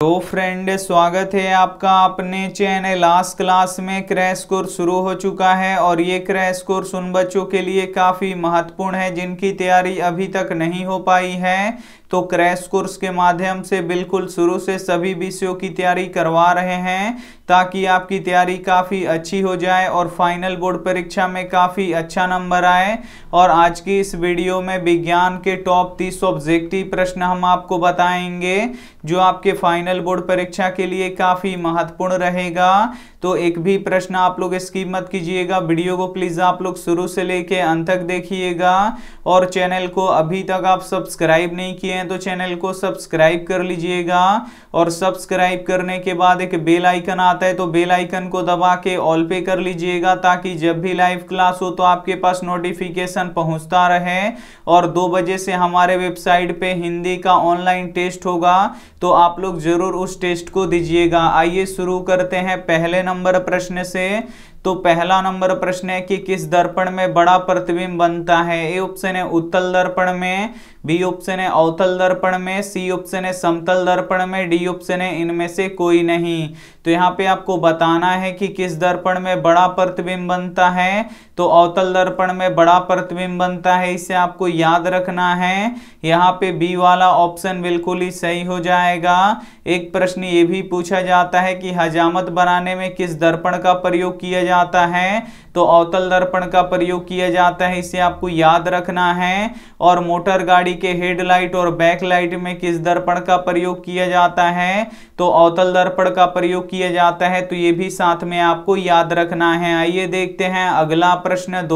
तो फ्रेंड, स्वागत है आपका अपने चैनल लास्ट क्लास में। क्रैश कोर्स शुरू हो चुका है और ये क्रैश कोर्स उन बच्चों के लिए काफ़ी महत्वपूर्ण है जिनकी तैयारी अभी तक नहीं हो पाई है। तो क्रैश कोर्स के माध्यम से बिल्कुल शुरू से सभी विषयों की तैयारी करवा रहे हैं ताकि आपकी तैयारी काफ़ी अच्छी हो जाए और फाइनल बोर्ड परीक्षा में काफ़ी अच्छा नंबर आए। और आज की इस वीडियो में विज्ञान के टॉप 30 ऑब्जेक्टिव प्रश्न हम आपको बताएंगे जो आपके फाइनल बोर्ड परीक्षा के लिए काफ़ी महत्वपूर्ण रहेगा। तो एक भी प्रश्न आप लोग स्किप मत कीजिएगा, वीडियो को प्लीज़ आप लोग शुरू से लेके अंत तक देखिएगा। और चैनल को अभी तक आप सब्सक्राइब नहीं किए हैं तो चैनल को सब्सक्राइब कर लीजिएगा। और सब्सक्राइब करने के बाद एक बेल आइकन आता है तो बेल आइकन को दबा के ऑल पे कर लीजिएगा ताकि जब भी लाइव क्लास हो तो आपके पास नोटिफिकेशन पहुंचता रहे। और 2 बजे से हमारे वेबसाइट पे हिंदी का ऑनलाइन टेस्ट होगा तो आप लोग जरूर उस टेस्ट को दीजिएगा। आइए शुरू करते हैं पहले नंबर प्रश्न से। तो पहला नंबर प्रश्न है कि किस दर्पण में बड़ा प्रतिबिंब बनता है। ए ऑप्शन है उत्तल दर्पण में, बी ऑप्शन है अवतल दर्पण में, सी ऑप्शन है समतल दर्पण में, डी ऑप्शन है इनमें से कोई नहीं। तो यहाँ पे आपको बताना है कि किस दर्पण में बड़ा प्रतिबिंब बनता है। तो अवतल दर्पण में बड़ा प्रतिबिंब बनता है, इसे आपको याद रखना है। यहाँ पे बी वाला ऑप्शन बिल्कुल ही सही हो जाएगा। एक प्रश्न ये भी पूछा जाता है कि हजामत बनाने में किस दर्पण का प्रयोग किया जाता है। तो अवतल दर्पण का प्रयोग किया जाता है, इसे आपको याद रखना है। और मोटर गाड़ी के हेडलाइट और बैकलाइट में किस दर्पण का प्रयोग किया जाता है। तो अवतल दर्पण का प्रयोग किया जाता है, तो ये भी साथ में आपको याद रखना है। आइए देखते हैं अगला प्रश्न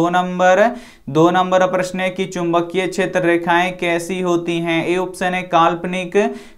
2 नंबर प्रश्न है कि चुंबकीय क्षेत्र रेखाएं कैसी होती हैं। ए ऑप्शन है काल्पनिक,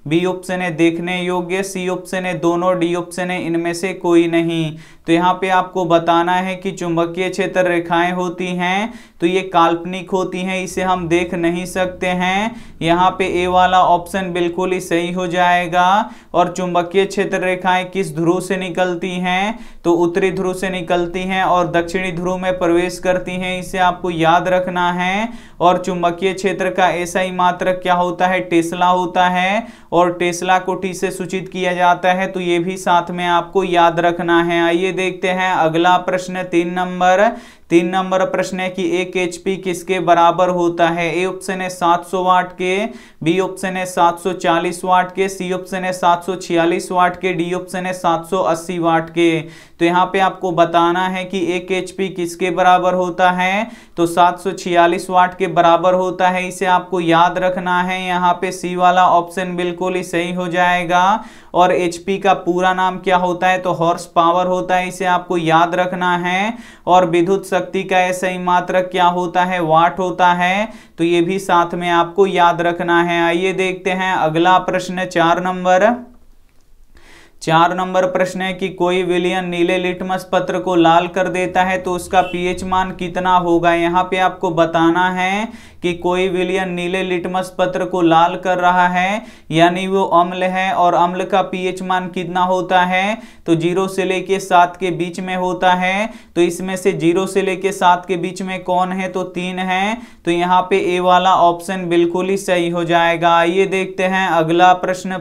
बी ऑप्शन है देखने योग्य, सी ऑप्शन है दोनों, डी ऑप्शन है इनमें से कोई नहीं। तो यहाँ पे आपको बताना है कि चुंबकीय क्षेत्र रेखाएं होती हैं तो ये काल्पनिक होती हैं, इसे हम देख नहीं सकते हैं। यहाँ पे ए वाला ऑप्शन बिल्कुल ही सही हो जाएगा। और चुंबकीय क्षेत्र रेखाएं किस ध्रुव से निकलती हैं। तो उत्तरी ध्रुव से निकलती हैं और दक्षिणी ध्रुव में प्रवेश करती हैं, इसे आपको याद रखना है। और चुंबकीय क्षेत्र का एसआई मात्रक क्या होता है, टेस्ला होता है। और टेस्ला को टी से सूचित किया जाता है, तो ये भी साथ में आपको याद रखना है। आइए देखते हैं अगला प्रश्न 3 नंबर प्रश्न है कि 1 HP किसके बराबर होता है। ए ऑप्शन है 700 वाट के, बी ऑप्शन है 740 वाट के, सी ऑप्शन है 746 वाट के, डी ऑप्शन है 780 वाट के। तो यहाँ पे आपको बताना है कि 1 HP किसके बराबर होता है। तो 746 वाट के बराबर होता है, इसे आपको याद रखना है। यहाँ पे सी वाला ऑप्शन बिल्कुल ही सही हो जाएगा। और HP का पूरा नाम क्या होता है, तो हॉर्स पावर होता है, इसे आपको याद रखना है। और विद्युत शक्ति का एसआई मात्रक क्या होता है, वाट होता है, तो ये भी साथ में आपको याद रखना है। आइए देखते हैं अगला प्रश्न 4 नंबर प्रश्न है कि कोई विलयन नीले लिटमस पत्र को लाल कर देता है तो उसका पीएच मान कितना होगा। यहाँ पे आपको बताना है कि कोई विलयन नीले लिटमस पत्र को लाल कर रहा है यानी वो अम्ल है और अम्ल का पीएच मान कितना होता है। तो 0 से लेके 7 के बीच में होता है। तो इसमें से 0 से लेके 7 के बीच में कौन है, तो 3 है। तो यहाँ पे ए वाला ऑप्शन बिल्कुल ही सही हो जाएगा। आइए देखते हैं अगला प्रश्न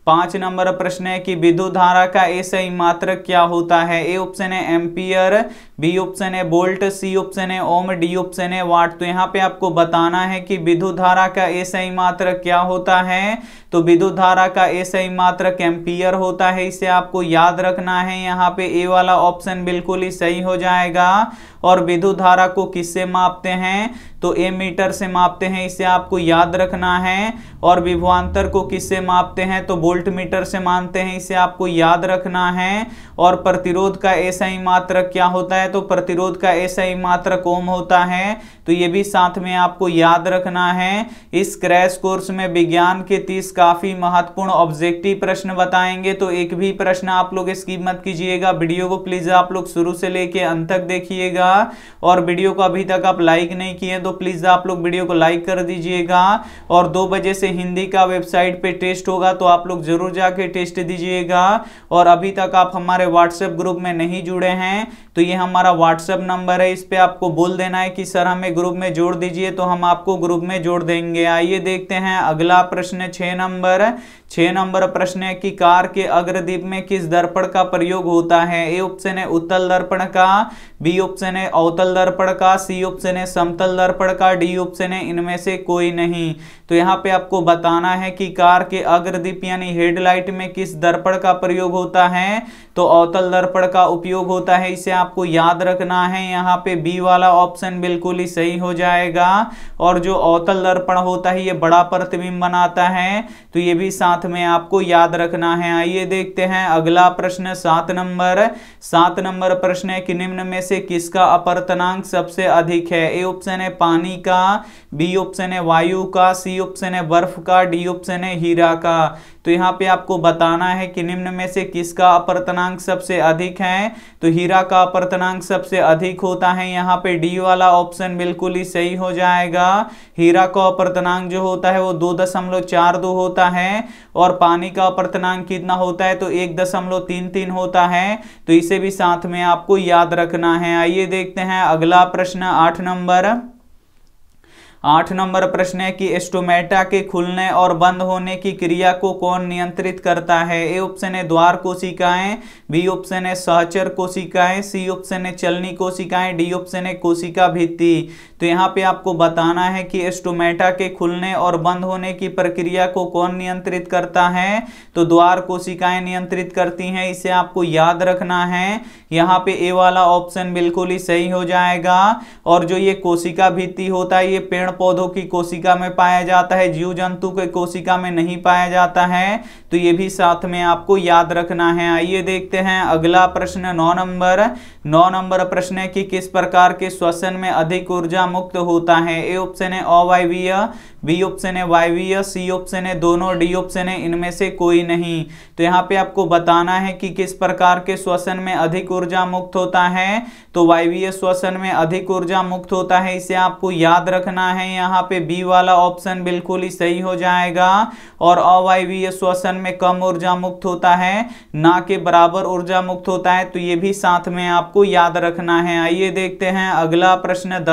5 नंबर प्रश्न है कि विद्युत धारा का एसआई मात्रक क्या होता है। ए ऑप्शन है एम्पियर, बी ऑप्शन है वोल्ट, सी ऑप्शन है ओम, डी ऑप्शन है वाट। तो यहाँ पे आपको बताना है कि विद्युत धारा का एसआई मात्रक क्या होता है। तो विद्युत धारा का एसआई मात्रक एम्पियर होता है, इसे आपको याद रखना है। यहाँ पे ए वाला ऑप्शन बिल्कुल ही सही हो जाएगा। और विद्युत धारा को किससे मापते हैं, तो एमीटर से मापते हैं, इसे आपको याद रखना है। और विभवांतर को किससे मापते हैं, तो वोल्ट मीटर से मानते हैं, इसे आपको याद रखना है। और प्रतिरोध का एसआई मात्रक क्या होता है, तो प्रतिरोध का एसआई मात्रक ओम होता है, तो ये भी साथ में आपको याद रखना है। इस क्रैश कोर्स में विज्ञान के 30 काफी महत्वपूर्ण ऑब्जेक्टिव प्रश्न बताएंगे, तो एक भी प्रश्न आप लोग स्किप मत कीजिएगा, वीडियो को प्लीज आप लोग शुरू से लेके अंत तक देखिएगा। और वीडियो को अभी तक आप लाइक नहीं किए तो प्लीज आप लोग वीडियो को लाइक कर दीजिएगा। और 2 बजे से हिंदी का वेबसाइट पे टेस्ट होगा तो आप लोग जरूर जाके टेस्ट दीजिएगा। और अभी तक आप हमारे व्हाट्सएप ग्रुप में नहीं जुड़े हैं तो ये हमारा व्हाट्सएप नंबर है, इस पे आपको बोल देना है कि सर हमें ग्रुप में जोड़ दीजिए तो हम आपको ग्रुप में जोड़ देंगे। आइए देखते हैं अगला प्रश्न 6 नंबर प्रश्न है कि कार के अग्रदीप में किस दर्पण का प्रयोग होता है। ए ऑप्शन है उत्तल दर्पण का, बी ऑप्शन है अवतल दर्पण का, सी ऑप्शन है समतल दर्पण का, डी ऑप्शन है इनमें से कोई नहीं। तो यहाँ पे आपको बताना है कि कार के अग्रदीप यानी हेडलाइट में किस दर्पण का प्रयोग होता है। तो अवतल दर्पण का उपयोग होता है, इसे आपको याद रखना है। यहाँ पे बी वाला ऑप्शन बिल्कुल ही सही हो जाएगा। और जो अवतल दर्पण होता है ये बड़ा प्रतिबिंब बनाता है, तो ये भी साथ में आपको याद रखना है। आइए देखते हैं अगला प्रश्न 7 नंबर प्रश्न है कि निम्न में से किसका अपवर्तनांक सबसे अधिक है। ए ऑप्शन है पानी का, बी ऑप्शन है वायु का, सी ऑप्शन है बर्फ का, डी ऑप्शन है हीरा का। तो यहाँ पे आपको बताना है कि निम्न में से किसका अपवर्तनांक सबसे अधिक है। तो हीरा का अपवर्तनांक सबसे अधिक होता है, यहाँ पे डी वाला ऑप्शन बिल्कुल ही सही हो जाएगा। हीरा का अपवर्तनांक जो होता है वो 2.42 होता है और पानी का अपवर्तनांक कितना होता है तो 1.33 होता है। तो इसे भी साथ में आपको याद रखना है। आइए देखते हैं अगला प्रश्न 8 नंबर प्रश्न है कि स्टोमेटा के खुलने और बंद होने की क्रिया को कौन नियंत्रित करता है। ए ऑप्शन है द्वार कोशिकाएं, बी ऑप्शन है सहचर कोशिकाएं, सी ऑप्शन है चलनी कोशिकाएं, डी ऑप्शन है कोशिका भित्ति। तो यहाँ पे आपको बताना है कि स्टोमेटा के खुलने और बंद होने की प्रक्रिया को कौन नियंत्रित करता है। तो द्वार कोशिकाएं नियंत्रित करती हैं, इसे आपको याद रखना है। यहाँ पे ए वाला ऑप्शन बिल्कुल ही सही हो जाएगा। और जो ये कोशिका भित्ति होता है ये पेड़ पौधों की कोशिका में पाया जाता है, जीव जंतु के कोशिका में नहीं पाया जाता है। तो ये भी साथ में आपको याद रखना है। आइए देखते हैं अगला प्रश्न 9 नंबर प्रश्न है कि किस प्रकार के श्वसन में अधिक ऊर्जा मुक्त होता है। ए ऑप्शन है अवायवीय, बी ऑप्शन है वायवीय, सी ऑप्शन है दोनों, डी ऑप्शन है इनमें से कोई नहीं। तो यहाँ पे आपको बताना है कि किस प्रकार के श्वसन में अधिक ऊर्जा मुक्त होता है। तो वायवीय श्वसन में अधिक ऊर्जा मुक्त होता है, इसे आपको याद रखना है। यहाँ पे बी वाला ऑप्शन बिल्कुल ही सही हो जाएगा। और अवायवीय श्वसन में कम ऊर्जा मुक्त होता है, ना के बराबर ऊर्जा मुक्त होता है। तो ये भी साथ में आपको याद रखना है। आइए देखते हैं अगला प्रश्न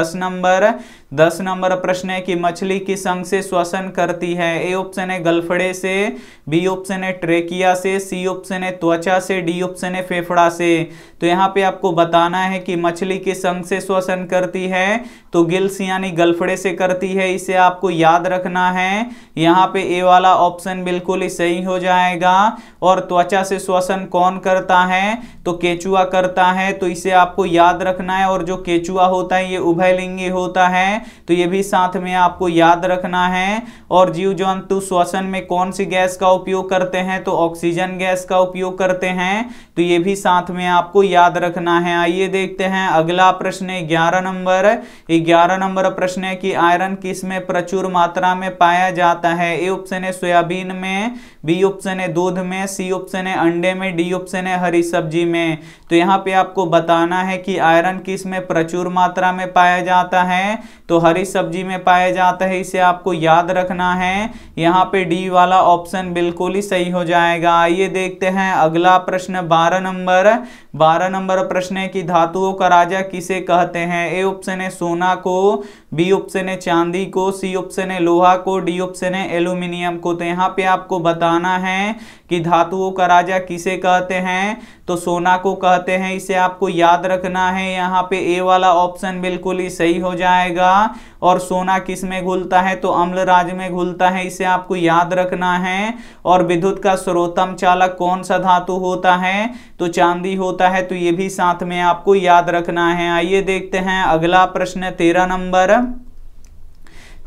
10 नंबर प्रश्न है कि मछली किस अंग से श्वसन करती है। ए ऑप्शन है गलफड़े से, बी ऑप्शन है ट्रेकिया से, सी ऑप्शन है त्वचा से, डी ऑप्शन है फेफड़ा से। तो यहाँ पे आपको बताना है कि मछली किस अंग से श्वसन करती है। तो गिल्स यानी गलफड़े से करती है, इसे आपको याद रखना है। यहाँ पे ए वाला ऑप्शन बिल्कुल ही सही हो जाएगा। और त्वचा से श्वसन कौन करता है तो केचुआ करता है, तो इसे आपको याद रखना है। और जो केचुआ होता है ये उभयलिंगी होता है, तो ये भी साथ में आपको याद रखना है। और जीव जंतु श्वसन में कौन सी गैस का उपयोग करते हैं तो ऑक्सीजन गैस का उपयोग करते हैं, तो ये भी साथ में आपको याद रखना है। आइए देखते हैं अगला प्रश्न 11 नंबर प्रश्न है कि आयरन किस में प्रचुर मात्रा में पाया जाता है। ए ऑप्शन है सोयाबीन में, बी ऑप्शन है दूध में, सी ऑप्शन है अंडे में, डी ऑप्शन है हरी सब्जी में। तो यहाँ पे आपको बताना है कि आयरन किस में प्रचुर मात्रा में पाया जाता है। तो हरी सब्जी में पाया जाता है, इसे आपको याद रखना है। यहाँ पे डी वाला ऑप्शन बिल्कुल ही सही हो जाएगा। आइए देखते हैं अगला प्रश्न 12 नंबर प्रश्न है कि धातुओं का राजा किसे कहते हैं। ए ऑप्शन है सोना को, बी ऑप्शन है चांदी को, सी ऑप्शन है लोहा को, डी ऑप्शन है एल्यूमिनियम को। तो यहाँ पे आपको बताना है कि धातुओं का राजा किसे कहते हैं। तो सोना को कहते हैं, इसे आपको याद रखना है। यहाँ पे ए वाला ऑप्शन बिल्कुल ही सही हो जाएगा। और सोना किस में घुलता है तो अम्ल राज में घुलता है, इसे आपको याद रखना है। और विद्युत का सर्वोत्तम चालक कौन सा धातु होता है तो चांदी होता है, तो ये भी साथ में आपको याद रखना है। आइए देखते हैं अगला प्रश्न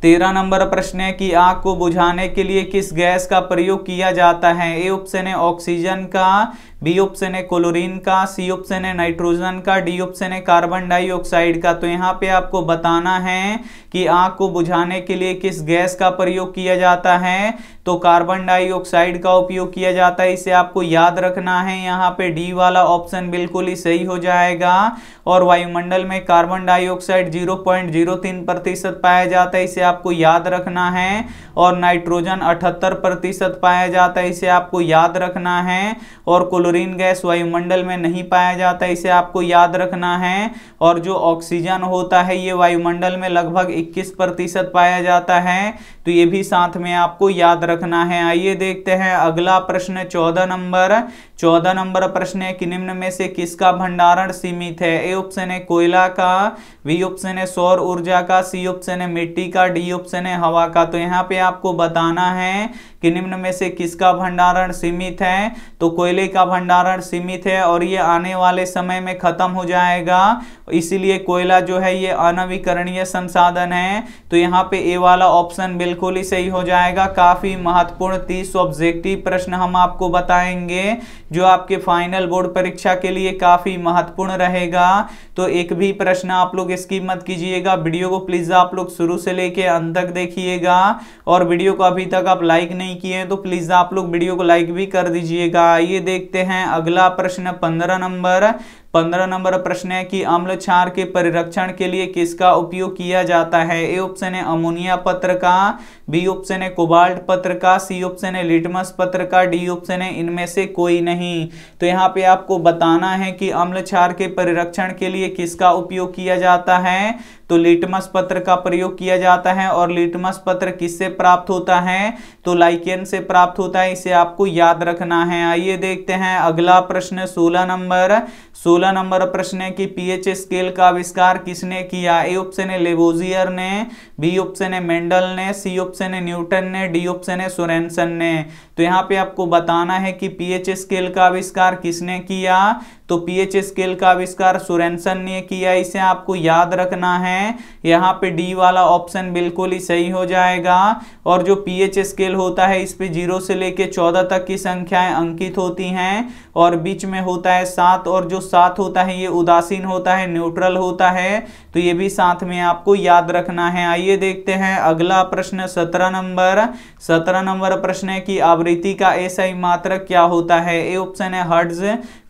13 नंबर प्रश्न है कि आग को बुझाने के लिए किस गैस का प्रयोग किया जाता है। ए ऑप्शन है ऑक्सीजन का, बी ऑप्शन है क्लोरीन का, सी ऑप्शन है नाइट्रोजन का, डी ऑप्शन है कार्बन डाइऑक्साइड का। तो यहाँ पे आपको बताना है कि आग को बुझाने के लिए किस गैस का प्रयोग किया जाता है। तो कार्बन डाइऑक्साइड का उपयोग किया जाता है, इसे आपको याद रखना है। यहाँ पे डी वाला ऑप्शन बिल्कुल ही सही हो जाएगा। और वायुमंडल में कार्बन डाइऑक्साइड 0.03% पाया जाता है, इसे आपको याद रखना है। और नाइट्रोजन 78% पाया जाता है, इसे आपको याद रखना है। और क्लोरीन क्लोरीन गैस वायुमंडल में नहीं पाया जाता, इसे आपको याद रखना है। और जो ऑक्सीजन होता है ये वायुमंडल में लगभग 21% पाया जाता है, तो ये भी साथ में आपको याद रखना है। आइए देखते हैं अगला प्रश्न 14 नंबर। 14 नंबर प्रश्न है कि निम्न में से किसका भंडारण सीमित है? ए ऑप्शन है कोयला का, बी ऑप्शन है सौर ऊर्जा का, सी ऑप्शन है मिट्टी का, डी ऑप्शन है हवा का। तो यहाँ पे आपको बताना है कि निम्न में से किसका भंडारण सीमित है। तो कोयले का भंडारण सीमित है और ये आने वाले समय में खत्म हो जाएगा, इसीलिए कोयला जो है ये अनवीकरणीय संसाधन है। तो यहाँ पे ए वाला ऑप्शन बिल्कुल ही सही हो जाएगा। काफी महत्वपूर्ण 30 ऑब्जेक्टिव प्रश्न हम आपको बताएंगे जो आपके फाइनल बोर्ड परीक्षा के लिए काफी महत्वपूर्ण रहेगा। तो एक भी प्रश्न आप लोग स्किप मत कीजिएगा, वीडियो को प्लीज आप लोग शुरू से लेके अंत तक देखिएगा। और वीडियो को अभी तक आप लाइक नहीं किए हैं तो प्लीज आप लोग वीडियो को लाइक भी कर दीजिएगा। आइए देखते हैं अगला प्रश्न 15 नंबर। 15 नंबर प्रश्न है कि अम्ल क्षार के परिरक्षण के लिए किसका उपयोग किया जाता है? ए ऑप्शन है अमोनिया पत्र का, बी ऑप्शन है कोबाल्ट पत्र का, सी ऑप्शन है लिटमस पत्र का, डी ऑप्शन है इनमें से कोई नहीं। तो यहाँ पे आपको बताना है कि अम्ल क्षार के परिरक्षण के लिए किसका उपयोग किया जाता है। तो लिटमस पत्र का प्रयोग किया जाता है। और लिटमस पत्र किससे प्राप्त होता है? तो लाइकेन से प्राप्त होता है, इसे आपको याद रखना है। आइए देखते हैं अगला प्रश्न 16 नंबर। 16 नंबर प्रश्न है कि पीएच स्केल का आविष्कार किसने किया? ए ऑप्शन है लेवोजियर ने, बी ऑप्शन है मेंडल ने, सी ऑप्शन है न्यूटन ने, डी ऑप्शन है सोरेनसन ने। तो यहाँ पे आपको बताना है कि पीएच स्केल का आविष्कार किसने किया। तो पीएच स्केल का आविष्कार सोरेनसन ने किया, इसे आपको याद रखना है। यहाँ पे डी वाला ऑप्शन बिल्कुल ही सही हो जाएगा। और जो पीएच स्केल होता है इस पे 0 से लेके 14 तक की संख्याएं अंकित होती हैं और बीच में होता है 7, और जो 7 होता है ये उदासीन होता है, न्यूट्रल होता है। तो ये भी साथ में आपको याद रखना है। आइए देखते हैं अगला प्रश्न 17 नंबर। 17 नंबर प्रश्न है कि आवृत्ति का एसआई मात्रक क्या होता है? ए ऑप्शन है हर्ट्ज,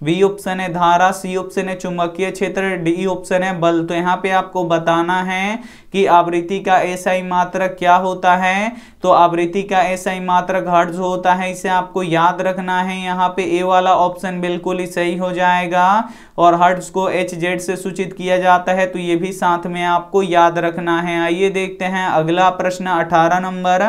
बी ऑप्शन है धारा, सी ऑप्शन है चुंबकीय क्षेत्र, डी ऑप्शन है बल। तो यहाँ पे आपको बताना है कि आवृत्ति का एसआई मात्रक क्या होता है। तो आवृत्ति का एसआई मात्रक हर्ट्ज होता है, इसे आपको याद रखना है। यहाँ पे ए वाला ऑप्शन बिल्कुल ही सही हो जाएगा। और हर्ट्ज को HZ से सूचित किया जाता है, तो ये भी साथ में आपको याद रखना है। आइए देखते हैं अगला प्रश्न 18 नंबर।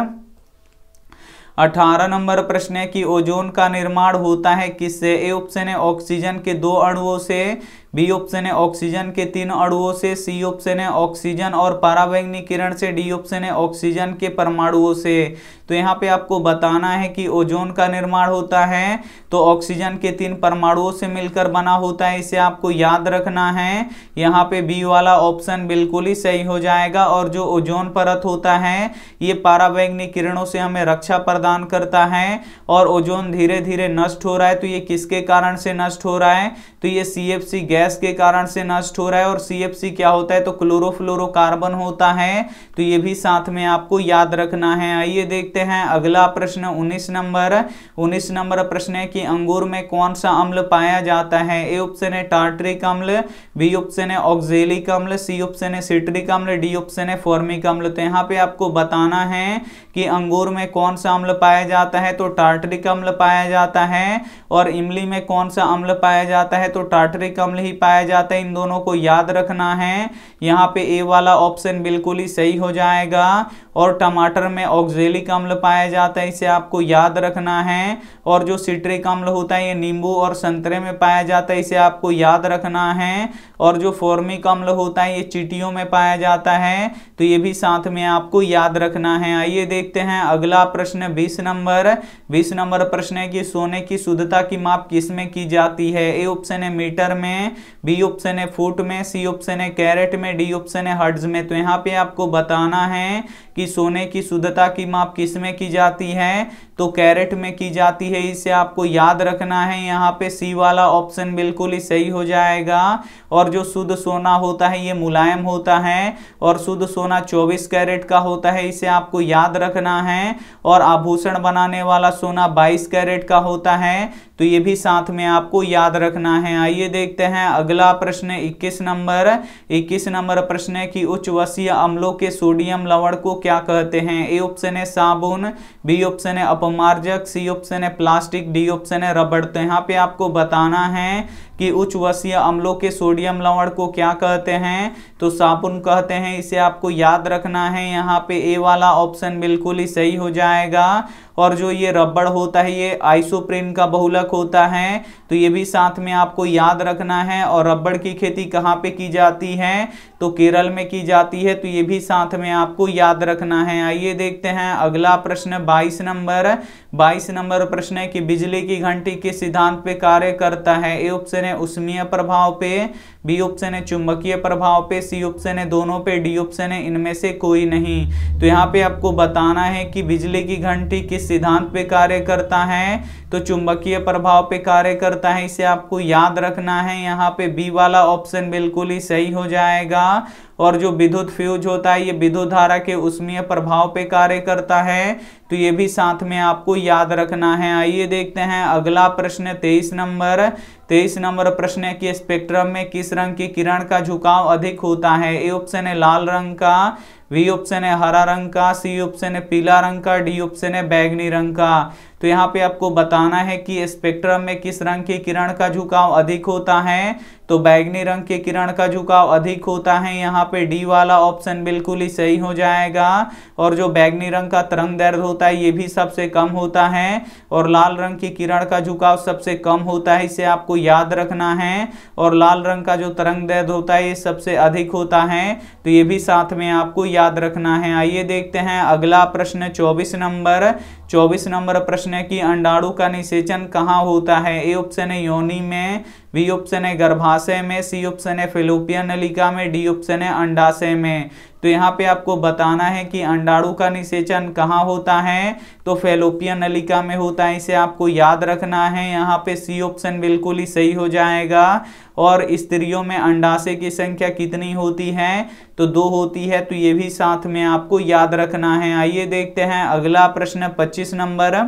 18 नंबर प्रश्न है कि ओजोन का निर्माण होता है किससे? ए ऑप्शन है ऑक्सीजन के 2 अणुओं से, बी ऑप्शन है ऑक्सीजन के 3 अणुओं से, सी ऑप्शन है ऑक्सीजन और पराबैंगनी किरण से, डी ऑप्शन है ऑक्सीजन के परमाणुओं से। तो यहाँ पे आपको बताना है कि ओजोन का निर्माण होता है तो ऑक्सीजन के 3 परमाणुओं से मिलकर बना होता है, इसे आपको याद रखना है। यहाँ पे बी वाला ऑप्शन बिल्कुल ही सही हो जाएगा। और जो ओजोन परत होता है ये पराबैंगनी किरणों से हमें रक्षा प्रदान करता है और ओजोन धीरे धीरे नष्ट हो रहा है। तो ये किसके कारण से नष्ट हो रहा है? तो ये CFC गैस के कारण से नष्ट हो रहा है। और CFC क्या होता है? तो क्लोरोफ्लोरोकार्बन होता है। तो ये भी साथ में आपको याद रखना है। आइए देखते हैं अगला प्रश्न 19 नंबर। 19 नंबर प्रश्न है कि अंगूर में कौन सा अम्ल पाया जाता है? ए ऑप्शन है टार्टरिक अम्ल, बी ऑप्शन है ऑक्जेलिक अम्ल, सी ऑप्शन है सिट्रिक अम्ल, डी ऑप्शन है फॉर्मिक अम्ल। तो यहाँ पे आपको बताना है कि अंगूर में कौन सा अम्ल पाया जाता है। तो टार्टरिक अम्ल पाया जाता है। और इमली में कौन सा अम्ल पाया जाता है? तो टार्टरिक अम्ल ही पाया जाता है। इन दोनों को याद रखना है। यहाँ पे ए वाला ऑप्शन बिल्कुल ही सही हो जाएगा। और टमाटर में ऑक्जेलिक अम्ल पाया जाता है, इसे आपको याद रखना है। और जो सिट्रिक अम्ल होता है ये नींबू और संतरे में पाया जाता है, इसे आपको याद रखना है। और जो फॉर्मिक अम्ल होता है ये चींटियों में पाया जाता है, तो ये भी साथ में आपको याद रखना है। आइए देखते हैं अगला प्रश्न 20 नंबर। 20 नंबर प्रश्न है कि सोने की शुद्धता की माप किसमें की जाती है? ए ऑप्शन है मीटर में, बी ऑप्शन है फुट में, सी ऑप्शन है कैरेट में, डी ऑप्शन है हर्ट्ज में। तो यहाँ पे आपको बताना है कि सोने की शुद्धता की माप किसमें की जाती है? तो कैरेट में की जाती है, इसे आपको याद रखना है। यहाँ पे सी वाला ऑप्शन बिल्कुल ही सही हो जाएगा। और जो शुद्ध सोना होता है ये मुलायम होता है और शुद्ध सोना 24 कैरेट का होता है, इसे आपको याद रखना है। और आभूषण बनाने वाला सोना 22 कैरेट का होता है। तो ये भी साथ में आपको याद रखना है। आइए देखते हैं अगला प्रश्न 21 नंबर। 21 नंबर प्रश्न है कि उच्च वसीय अम्लों के सोडियम लवण को क्या कहते हैं? ए ऑप्शन है साबुन, बी ऑप्शन है अपमार्जक, सी ऑप्शन है प्लास्टिक, डी ऑप्शन है रबड़। तो यहाँ पे आपको बताना है कि उच्च वसीय अम्लों के सोडियम लवण को क्या कहते हैं? तो साबुन कहते हैं, इसे आपको याद रखना है। यहाँ पे ए वाला ऑप्शन बिल्कुल ही सही हो जाएगा। और जो ये रबड़ होता है ये आइसोप्रीन का बहुलक होता है, तो ये भी साथ में आपको याद रखना है। और रबड़ की खेती कहाँ पे की जाती है? तो केरल में की जाती है, तो ये भी साथ में आपको याद रखना है। आइए देखते हैं अगला प्रश्न 22 नंबर। 22 नंबर प्रश्न है कि बिजली की घंटी किस सिद्धांत पे कार्य करता है? ए ऑप्शन है ऊष्मीय प्रभाव पे, बी ऑप्शन है चुंबकीय प्रभाव पे, सी ऑप्शन है दोनों पे, डी ऑप्शन है इनमें से कोई नहीं। तो यहाँ पे आपको बताना है कि बिजली की घंटी किस सिद्धांत पे कार्य करता है? तो चुंबकीय प्रभाव पे कार्य करता है, इसे आपको याद रखना है। यहाँ पे बी वाला ऑप्शन बिल्कुल ही सही हो जाएगा। और जो विद्युत फ्यूज होता है ये विद्युत धारा के ऊष्मीय प्रभाव पे कार्य करता है, तो ये भी साथ में आपको याद रखना है। आइए देखते हैं अगला प्रश्न 23 नंबर। 23 नंबर प्रश्न है कि स्पेक्ट्रम में किस रंग की किरण का झुकाव अधिक होता है? ए ऑप्शन है लाल रंग का, बी ऑप्शन है हरा रंग का, सी ऑप्शन है पीला रंग का, डी ऑप्शन है बैगनी रंग का। तो यहाँ पे आपको बताना है कि स्पेक्ट्रम में किस रंग की किरण का झुकाव अधिक होता है? तो बैगनी रंग के किरण का झुकाव अधिक होता है। यहाँ पे डी वाला ऑप्शन बिल्कुल ही सही हो जाएगा। और जो बैगनी रंग का तरंग दैर्ध्य होता है ये भी सबसे कम होता है, और लाल रंग की किरण का झुकाव सबसे कम होता है, इसे आपको याद रखना है। और लाल रंग का जो तरंग दैर्ध्य होता है ये सबसे अधिक होता है, तो ये भी साथ में आपको याद रखना है। आइए देखते हैं अगला प्रश्न 24 नंबर। 24 नंबर प्रश्न है कि अंडाणु का निषेचन कहाँ होता है? ए ऑप्शन है योनि में, बी ऑप्शन है गर्भाशय में, सी ऑप्शन है फैलोपियन नलिका में, डी ऑप्शन है अंडाशय में। तो यहाँ पे आपको बताना है कि अंडाणु का निषेचन कहाँ होता है? तो फैलोपियन नलिका में होता है, इसे आपको याद रखना है। यहाँ पे सी ऑप्शन बिल्कुल ही सही हो जाएगा। और स्त्रियों में अंडाशय की संख्या कितनी होती है? तो 2 होती है, तो ये भी साथ में आपको याद रखना है। आइए देखते हैं अगला प्रश्न 25 नंबर।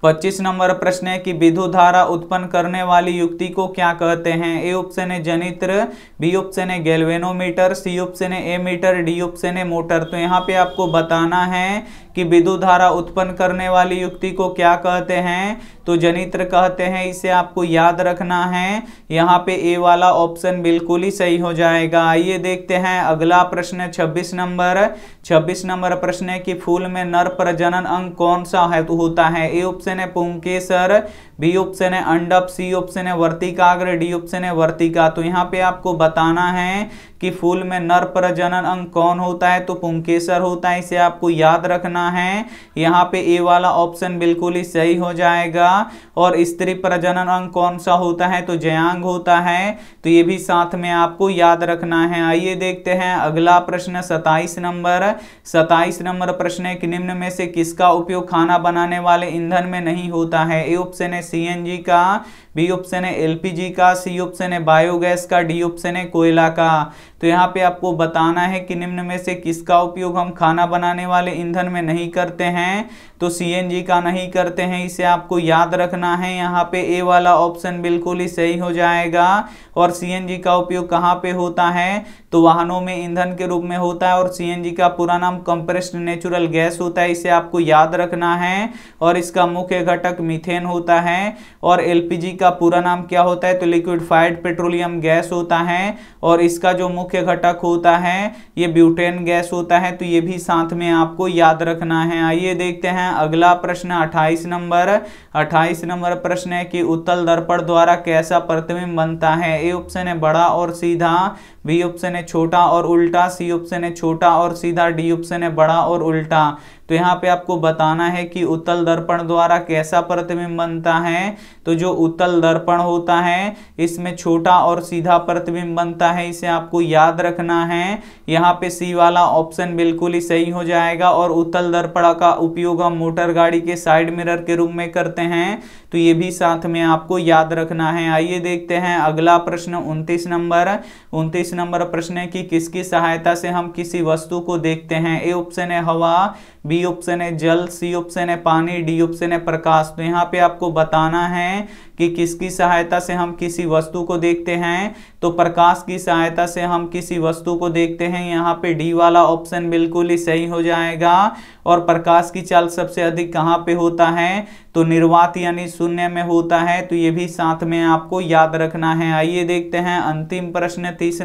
25 नंबर प्रश्न है कि विद्युत धारा उत्पन्न करने वाली युक्ति को क्या कहते हैं? ए ऑप्शन है जनित्र, बी ऑप्शन है गैल्वेनोमीटर, सी ऑप्शन है एमीटर, डी ऑप्शन है मोटर। तो यहाँ पे आपको बताना है कि विद्युत धारा उत्पन्न करने वाली युक्ति को क्या कहते हैं? तो जनित्र कहते हैं, इसे आपको याद रखना है। यहाँ पे ए वाला ऑप्शन बिल्कुल ही सही हो जाएगा। आइए देखते हैं अगला प्रश्न 26 नंबर। 26 नंबर प्रश्न है कि फूल में नर प्रजनन अंग कौन सा है तो होता है? ए ऑप्शन है पुंकेसर, बी ऑप्शन है अंडप, सी ऑप्शन है वर्तिकाग्र, डी ऑप्शन है वर्तिका। तो यहाँ पे आपको बताना है कि फूल में नर प्रजनन अंग कौन होता है? तो पुंकेसर होता है, इसे आपको याद रखना है। यहाँ पे ए वाला ऑप्शन बिल्कुल ही सही हो जाएगा। और स्त्री प्रजनन अंग कौन सा होता है? तो जयांग होता है, तो ये भी साथ में आपको याद रखना है। आइए देखते हैं अगला प्रश्न 27 नंबर। 27 नंबर प्रश्न है कि निम्न में से किसका उपयोग खाना बनाने वाले ईंधन में नहीं होता है? ए ऑप्शन है सीएनजी का, बी ऑप्शन है एलपीजी का, सी ऑप्शन है बायोगैस का, डी ऑप्शन है कोयला का। तो यहाँ पे आपको बताना है कि निम्न में से किसका उपयोग हम खाना बनाने वाले ईंधन में नहीं करते हैं? तो सीएनजी का नहीं करते हैं, इसे आपको याद रखना है। यहाँ पे ए वाला ऑप्शन बिल्कुल ही सही हो जाएगा। और सीएनजी का उपयोग कहाँ पे होता है? तो वाहनों में ईंधन के रूप में होता है। और सीएनजी का पूरा नाम कंप्रेस्ड नेचुरल गैस होता है, इसे आपको याद रखना है। और इसका मुख्य घटक मीथेन होता है। और एलपीजी का पूरा नाम क्या होता है? तो लिक्विफाइड पेट्रोलियम गैस होता है। और इसका जो मुख्य घटक होता है ये ब्यूटेन गैस होता है, तो ये भी साथ में आपको याद रखना है। आइए देखते हैं अगला प्रश्न 28 नंबर। 28 नंबर प्रश्न है कि उत्तल दर्पण द्वारा कैसा प्रतिबिंब बनता है? ए ऑप्शन है बड़ा और सीधा, बी ऑप्शन है छोटा और उल्टा, सी ऑप्शन है छोटा और सीधा, डी ऑप्शन है बड़ा और उल्टा। तो यहाँ पे आपको बताना है कि उत्तल दर्पण द्वारा कैसा प्रतिबिंब बनता है? तो जो उत्तल दर्पण होता है इसमें छोटा और सीधा प्रतिबिंब बनता है, इसे आपको याद रखना है। यहाँ पे सी वाला ऑप्शन बिल्कुल ही सही हो जाएगा। और उत्तल दर्पण का उपयोग हम मोटर गाड़ी के साइड मिरर के रूप में करते हैं, तो ये भी साथ में आपको याद रखना है। आइए देखते हैं अगला प्रश्न 29 नंबर। 29 नंबर प्रश्न है कि किसकी सहायता से हम किसी वस्तु को देखते हैं? ए ऑप्शन है हवा, बी बी ऑप्शन है जल, सी ऑप्शन है पानी, डी ऑप्शन है प्रकाश। तो यहाँ पे आपको बताना है कि किसकी सहायता से हम किसी वस्तु को देखते हैं, तो प्रकाश की सहायता से हम किसी वस्तु को देखते हैं। यहाँ पे डी वाला ऑप्शन बिल्कुल ही सही हो जाएगा। और प्रकाश की चाल सबसे अधिक कहाँ पे होता है, तो निर्वात यानी शून्य में होता है। तो ये भी साथ में आपको याद रखना है। आइए देखते हैं अंतिम प्रश्न 30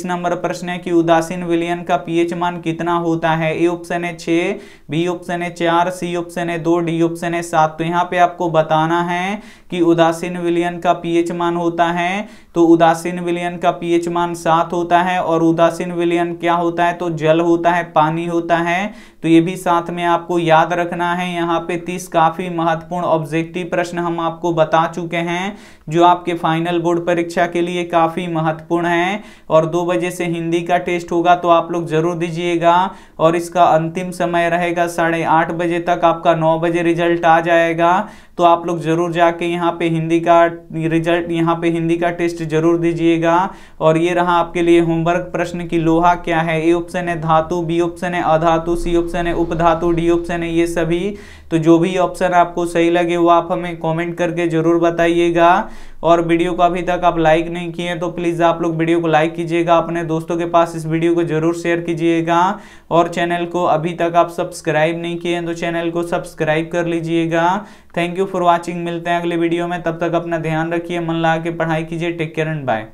नंबर प्रश्न है कि उदासीन विलयन का पीएच मान कितना होता है। ए ऑप्शन है 6, बी ऑप्शन है 4, सी ऑप्शन है 2, डी ऑप्शन है 7। तो यहाँ पे आपको बताना है कि उदासीन विलयन का पीएच मान होता है, तो उदासीन विलयन का पीएच मान 7 होता है। और उदासीन विलयन क्या होता है, तो जल होता है, पानी होता है। तो ये भी साथ में आपको याद रखना है। यहाँ पे 30 काफी महत्वपूर्ण ऑब्जेक्टिव प्रश्न हम आपको बता चुके हैं जो आपके फाइनल बोर्ड परीक्षा के लिए काफी महत्वपूर्ण है। और 2 बजे से हिंदी का टेस्ट होगा, तो आप लोग जरूर दीजिएगा। और इसका अंतिम समय रहेगा 8:30 बजे तक, आपका 9 बजे रिजल्ट आ जाएगा। तो आप लोग जरूर जाके यहाँ पे हिंदी का रिजल्ट, यहाँ पे हिंदी का टेस्ट जरूर दीजिएगा। और ये रहा आपके लिए होमवर्क प्रश्न की लोहा क्या है। ए ऑप्शन है धातु, बी ऑप्शन है अधातु, सी ऑप्शन है उपधातु, डी ऑप्शन है ये सभी। तो जो भी ऑप्शन आपको सही लगे वो आप हमें कमेंट करके जरूर बताइएगा। और वीडियो को अभी तक आप लाइक नहीं किए तो प्लीज़ आप लोग वीडियो को लाइक कीजिएगा, अपने दोस्तों के पास इस वीडियो को जरूर शेयर कीजिएगा। और चैनल को अभी तक आप सब्सक्राइब नहीं किए हैं तो चैनल को सब्सक्राइब कर लीजिएगा। Thank you for watching. मिलते हैं अगले वीडियो में, तब तक अपना ध्यान रखिए, मन लगा के पढ़ाई कीजिए। Take care and bye.